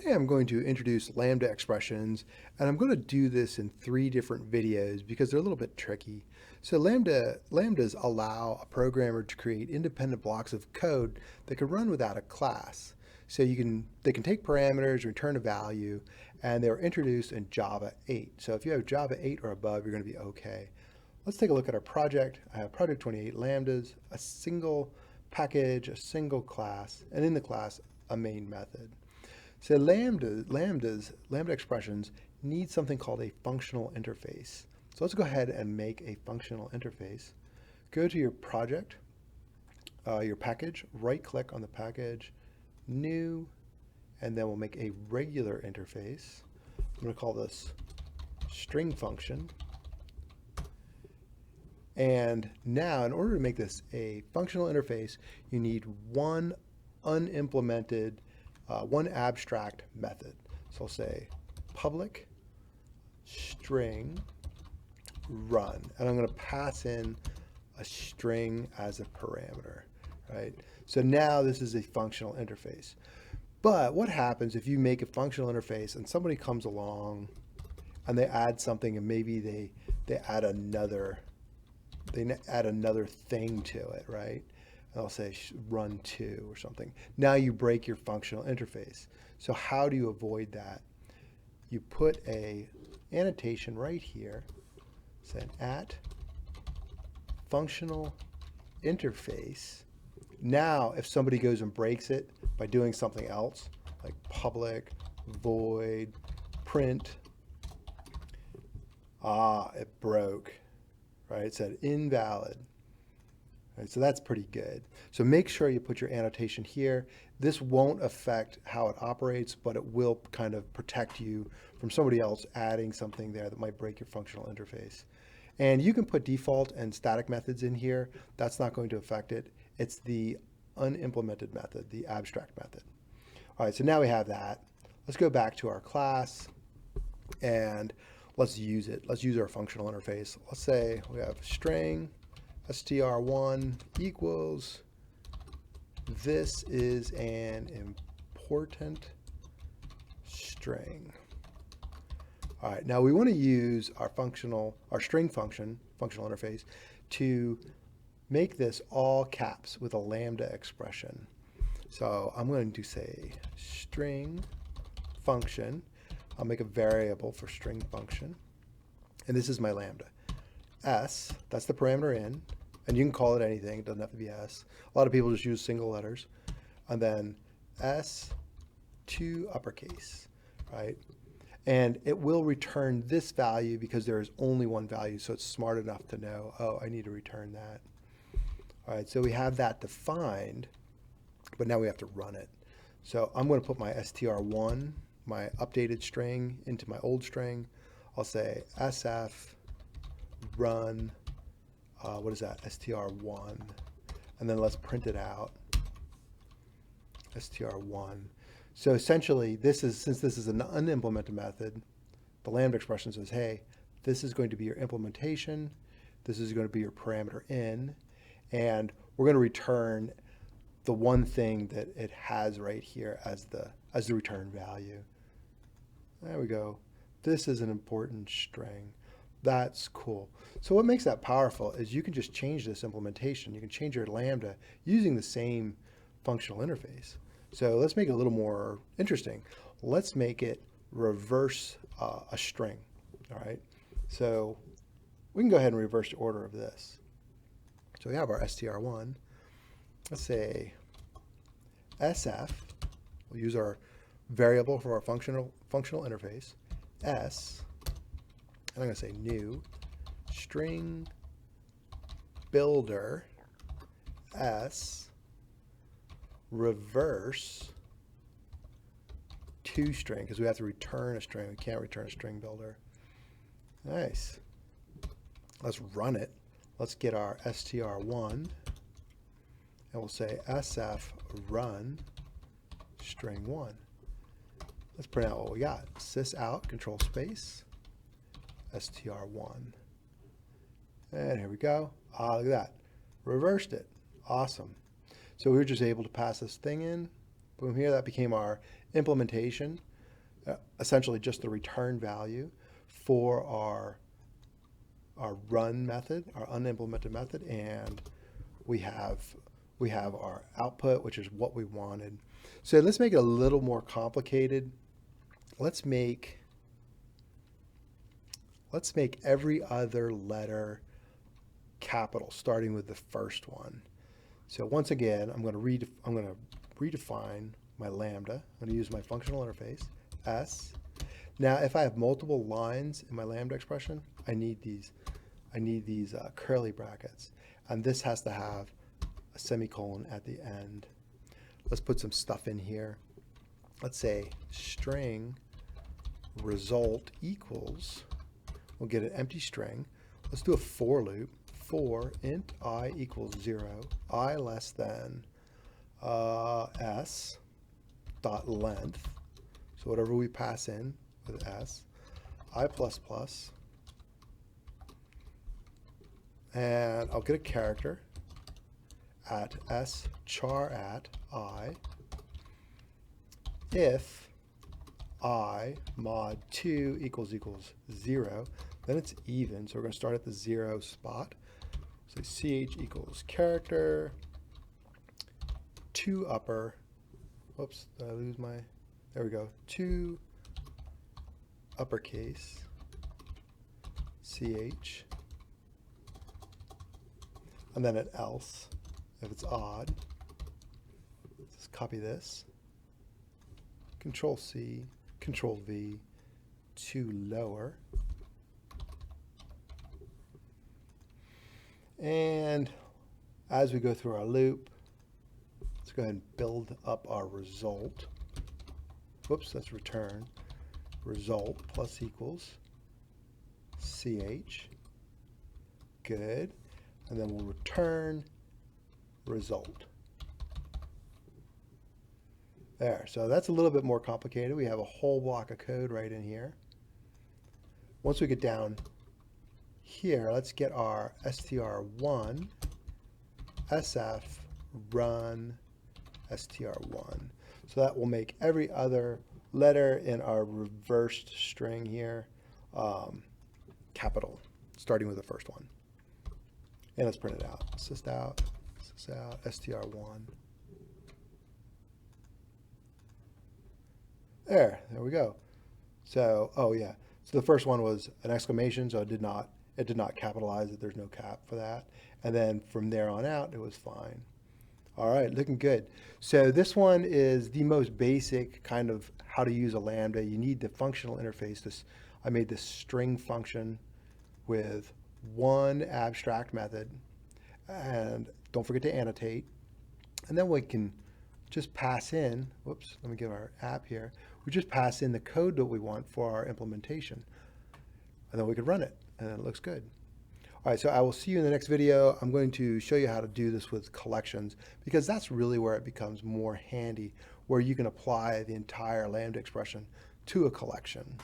Today I'm going to introduce Lambda expressions, and I'm going to do this in 3 different videos because they're a little bit tricky. So Lambdas allow a programmer to create independent blocks of code that can run without a class. So they can take parameters, return a value, and they were introduced in Java 8. So if you have Java 8 or above, you're going to be okay. Let's take a look at our project. I have project 28 lambdas, a single package, a single class, and in the class, a main method. So lambda expressions need something called a functional interface. So let's go ahead and make a functional interface. Go to your project, your package, right click on the package, new, and then we'll make a regular interface. I'm going to call this string function. And now in order to make this a functional interface, you need one unimplemented one abstract method. So I'll say public string run, and I'm going to pass in a string as a parameter, right? So now this is a functional interface. But what happens if you make a functional interface and somebody comes along and they add something, and maybe they add another thing to it, right? I'll say run 2 or something. Now you break your functional interface. So how do you avoid that? You put a annotation right here, say at functional interface. Now if somebody goes and breaks it by doing something else, like public void print, it broke, right? It said invalid. Right, so that's pretty good. So make sure you put your annotation here. This won't affect how it operates, but it will kind of protect you from somebody else adding something there that might break your functional interface. And you can put default and static methods in here. That's not going to affect it. It's the unimplemented method, the abstract method. All right, so now we have that. Let's go back to our class and let's use it. Let's use our functional interface. Let's say we have string str1 equals, this is an important string. All right, now we want to use our string function, functional interface, to make this all caps with a lambda expression. So I'm going to say string function. I'll make a variable for string function, and this is my lambda. S, that's the parameter in, and you can call it anything, it doesn't have to be S. A lot of people just use single letters. And then S to uppercase, right? And it will return this value because there is only one value, so it's smart enough to know, oh, I need to return that. All right, so we have that defined, but now we have to run it. So I'm going to put my str1, my updated string, into my old string. I'll say sf run, what is that, str1, and then let's print it out, str1. So essentially, since this is an unimplemented method, the lambda expression says, hey, this is going to be your implementation, this is going to be your parameter in, and we're going to return the one thing that it has right here as the return value. There we go. This is an important string. That's cool. So what makes that powerful is you can just change this implementation. You can change your lambda using the same functional interface. So let's make it a little more interesting. Let's make it reverse a string. All right. So we can go ahead and reverse the order of this. So we have our str1. Let's say sf. We'll use our variable for our functional interface. S. And I'm going to say new string builder S reverse to string, because we have to return a string. We can't return a string builder. Nice. Let's run it. Let's get our str1 and we'll say sf run string 1. Let's print out what we got. Sys out, control space, str1. And here we go. Look at that. Reversed it. Awesome. So we were just able to pass this thing in. Boom, here that became our implementation. essentially just the return value for our run method, our unimplemented method, and we have our output, which is what we wanted. So let's make it a little more complicated. Let's make every other letter capital, starting with the first one. So once again, I'm going to redefine my lambda. I'm going to use my functional interface s. Now, if I have multiple lines in my lambda expression, I need these curly brackets, and this has to have a semicolon at the end. Let's put some stuff in here. Let's say string result equals, we'll get an empty string. Let's do a for loop. For int I equals 0, I less than s dot length. So whatever we pass in with s, I plus plus, and I'll get a character at s char at I if I mod 2 equals 0, then it's even. So we're going to start at the 0 spot. So ch equals character 2 upper. Whoops, did I lose my? There we go. 2 uppercase ch, and then an else if it's odd. Let's copy this. Control C, Control V to lower. And as we go through our loop, let's go ahead and build up our result. Whoops, that's return. Result plus equals ch. Good. And then we'll return result. There. So that's a little bit more complicated. We have a whole block of code right in here. Once we get down here, let's get our str1 sf run str1. So that will make every other letter in our reversed string here capital, starting with the first one. And let's print it out. Sys out, str1. There we go. So, oh yeah. So the first one was an exclamation, so it did not capitalize it. There's no cap for that. And then from there on out, it was fine. All right, looking good. So this one is the most basic kind of how to use a Lambda. You need the functional interface. I made this string function with one abstract method. And don't forget to annotate. And then we can just pass in, whoops, let me give our app here. We just pass in the code that we want for our implementation. And then we can run it, and it looks good. All right, so I will see you in the next video. I'm going to show you how to do this with collections, because that's really where it becomes more handy, where you can apply the entire Lambda expression to a collection.